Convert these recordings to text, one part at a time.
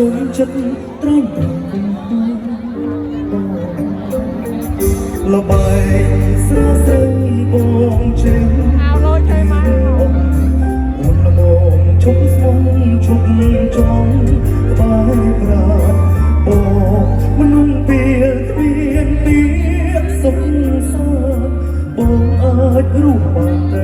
សូមចិត្តត្រង់លបាយស្រស់ស្រីបងចេញអោលជួយមកអូនល្មមឈប់ស្មងឈប់ចង់ក្បែរប្រាអូមនុស្សពេលគ្មានពីសុខសាបងអាចរស់បានត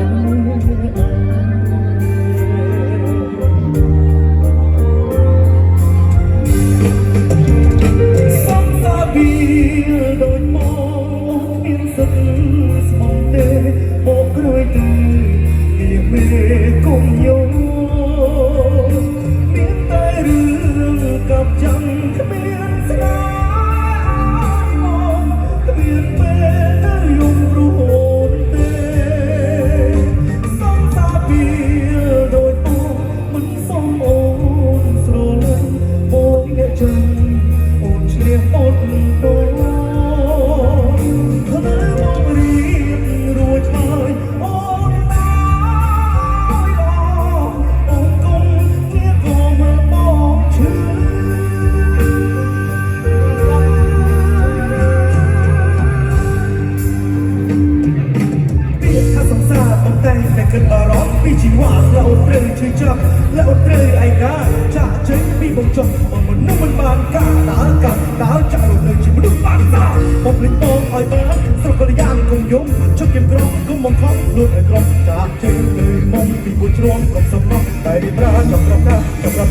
ែគិតបារម្ភពីជីវៈและអត់ត្រូវជឿចាប់และអត់ត្រូវឯកាចាក់ចេញពីបងចង់បងមនុស្សមិនបានការដើរចាក់រត់នៅជាមនុស្សបានសាបងភ្លេចបងឲ្យបានស្រកកល្យានគំយំជប់kiếmក្រំគុំបងខំលួចឲ្យក្រំចាក់ចេញលើមុំពីពួយជ្រងកុំសំណោះតែរីប្រាចំរាប់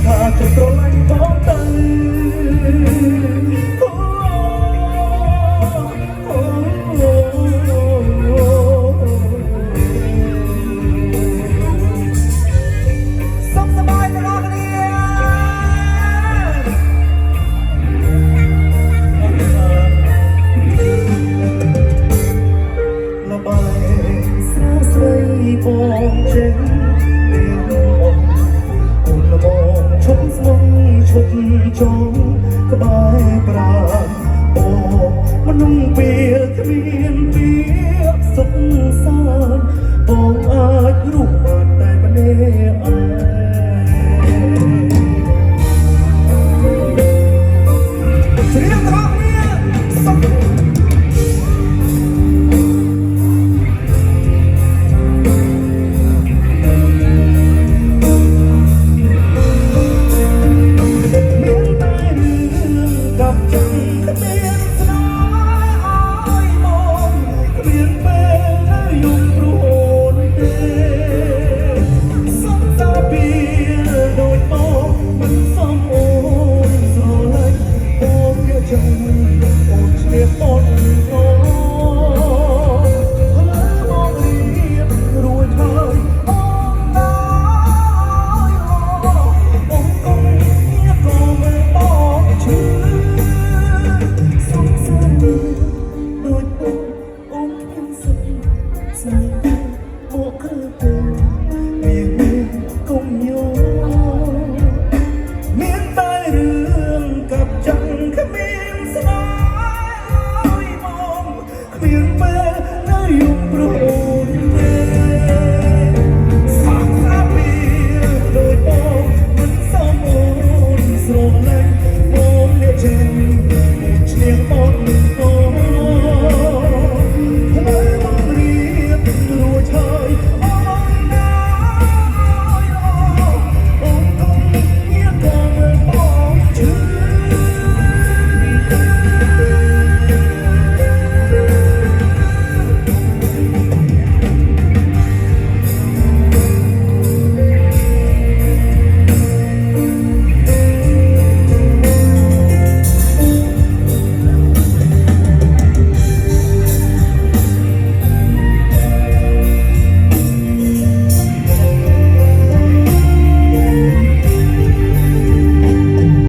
ថាចិត្តត្រឡាញ់បងទៅបងចេញមានអូនល្មមឈប់ស្មងឈប់ចង់ក្បែរប្រាអូមនុស្សពេលគ្មានពីសុខសាន្តបងអាចរស់បានតែម្នាក់ឯងជ្រាបថាមានសុខស្រ